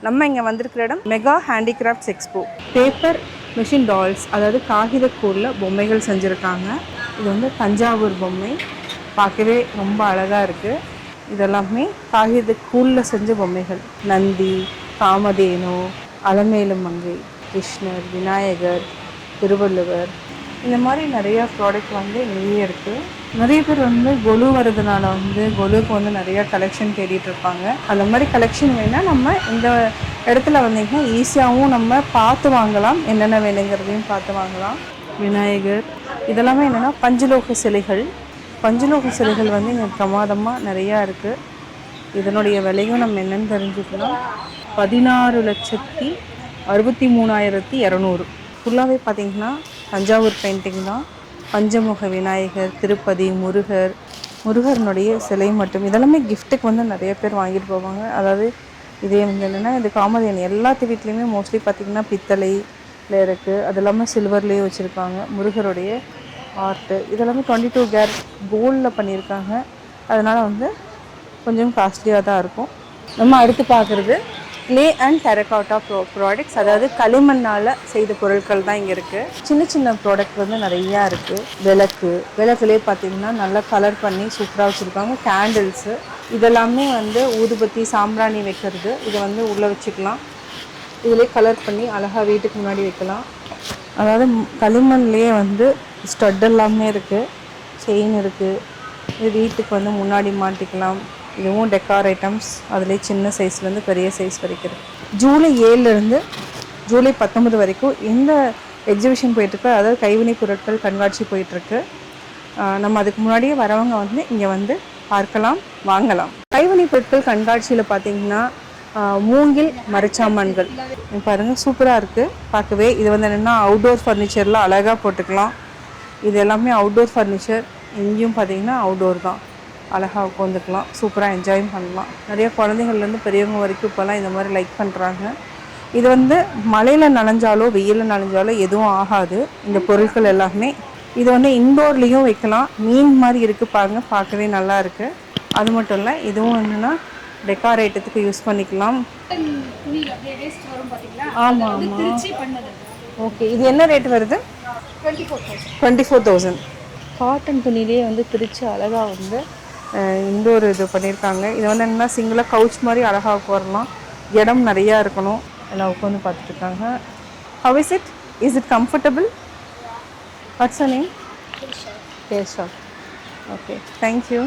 நம்ம இங்கே வந்திருக்கிற இடம் mega handicrafts expo. Paper machine dolls, அதாவது காகிதக்கூரில் பொம்மைகள் செஞ்சுருக்காங்க. இது வந்து தஞ்சாவூர் பொம்மை, பார்க்கவே ரொம்ப அழகாக இருக்குது. இதெல்லாமே காகிதக்கூரில் செஞ்ச பொம்மைகள். நந்தி, காமதேனு, அலமேலு மங்கை, கிருஷ்ணர், விநாயகர், திருவள்ளுவர், இந்த மாதிரி நிறையா ப்ராடக்ட் வந்து இங்கேயே இருக்குது. நிறைய பேர் வந்து கொலு வரதுனால வந்து கொலுக்கு வந்து நிறையா கலெக்ஷன் தேடிட்டுருப்பாங்க. அந்த மாதிரி கலெக்ஷன் வேணால் நம்ம இந்த இடத்துல வந்தீங்கன்னா ஈஸியாகவும் நம்ம பார்த்து வாங்கலாம். என்னென்ன வேணுங்கிறதையும் பார்த்து வாங்கலாம். விநாயகர், இதெல்லாமே என்னென்னா பஞ்சலோக சிலைகள். பஞ்சலோக சிலைகள் வந்து இங்கே பிரமாதமாக நிறையா இருக்குது. இதனுடைய விலையும் நம்ம என்னென்னு தெரிஞ்சுக்கலாம். 16,63,200. ஃபுல்லாகவே பார்த்திங்கன்னா தஞ்சாவூர் பெயிண்டிங் தான். பஞ்சமுக விநாயகர், திருப்பதி, முருகர்னுடைய சிலை மட்டும். இதெல்லாமே கிஃப்ட்டுக்கு வந்து நிறைய பேர் வாங்கிட்டு போவாங்க. அதாவது இதே வந்து என்னென்னா இது காமதேனு எல்லாத்து வீட்லேயுமே மோஸ்ட்லி பார்த்திங்கன்னா பித்தளையில் இருக்குது. அது இல்லாமல் சில்வர்லேயே வச்சுருக்காங்க. முருகருடைய ஆர்ட்டு இதெல்லாமே 22 கேரட் கோல்டில் பண்ணியிருக்காங்க. அதனால் வந்து கொஞ்சம் காஸ்ட்லியாக தான் இருக்கும். நம்ம அடுத்து பார்க்குறது க்ளே அண்ட் டெரகாட்டா ப்ராடக்ட்ஸ், அதாவது களிமண்ணால் செய்த பொருட்கள் தான் இங்கே இருக்குது. சின்ன சின்ன ப்ராடக்ட் வந்து நிறையா இருக்குது. விளக்குலேயே பார்த்திங்கன்னா நல்லா கலர் பண்ணி சூப்பராக வச்சுருக்காங்க. கேண்டில்ஸு, இதெல்லாமே வந்து ஊதுபத்தி, சாம்பிராணி வைக்கிறது. இதை வந்து உள்ளே வச்சுக்கலாம். இதிலே கலர் பண்ணி அழகாக வீட்டுக்கு முன்னாடி வைக்கலாம். அதாவது களிமண்லேயே வந்து ஸ்டட் எல்லாமே இருக்குது, செயின் இருக்குது. இது வீட்டுக்கு வந்து முன்னாடி மாட்டிக்கலாம். இதுவும் டெக்கார் ஐட்டம்ஸ். அதிலே சின்ன சைஸ்லேருந்து பெரிய சைஸ் வரைக்கும். ஜூலை 7லேருந்து ஜூலை 19 வரைக்கும் இந்த எக்ஸிபிஷன் போயிட்டுருக்கு. அதாவது கைவினை பொருட்கள் கண்காட்சி போயிட்டுருக்கு. நம்ம அதுக்கு முன்னாடியே வரவங்க வந்து இங்கே வந்து பார்க்கலாம், வாங்கலாம். கைவினை பொருட்கள் கண்காட்சியில் பார்த்திங்கன்னா மூங்கில் மரச்சாமான்கள் பாருங்கள், சூப்பராக இருக்குது பார்க்கவே. இது வந்து என்னென்னா அவுட்டோர் ஃபர்னிச்சரில் அழகாக போட்டுக்கலாம். இது எல்லாமே அவுட்டோர் ஃபர்னிச்சர். இங்கேயும் பார்த்திங்கன்னா அவுட்டோர் தான். அழகாக உட்காந்துக்கலாம், சூப்பராக என்ஜாய் பண்ணலாம். நிறைய குழந்தைங்கள்லேருந்து பெரியவங்க வரைக்கும் இப்போல்லாம் இந்த மாதிரி லைக் பண்ணுறாங்க. இது வந்து மழையில் நனைஞ்சாலோ வெயிலில் நனைஞ்சாலோ எதுவும் ஆகாது இந்த பொருட்கள் எல்லாமே. இது வந்து இன்டோர்லேயும் வைக்கலாம். மீன் மாதிரி இருக்குது பாருங்கள், பார்க்கவே நல்லா இருக்குது. அது மட்டும் இல்லை, இதுவும் என்னென்னா டெக்காரேட்டத்துக்கு யூஸ் பண்ணிக்கலாம். ஆமாம் ஆமாம், ஓகே. இது என்ன ரேட் வருது? 24,000. காட்டன் துணியிலே வந்து பிரித்து அழகாக வந்து இண்டோர் இது பண்ணியிருக்காங்க. இது வந்து என்னென்னா சிங்கிளாக கவுச் மாதிரி அழகாக உட்காரலாம். இடம் நிறையா இருக்கணும். எல்லாம் உட்காந்து பார்த்துட்ருக்காங்க. How is it? Is it comfortable? What's your name? Kesha. Okay, thank you.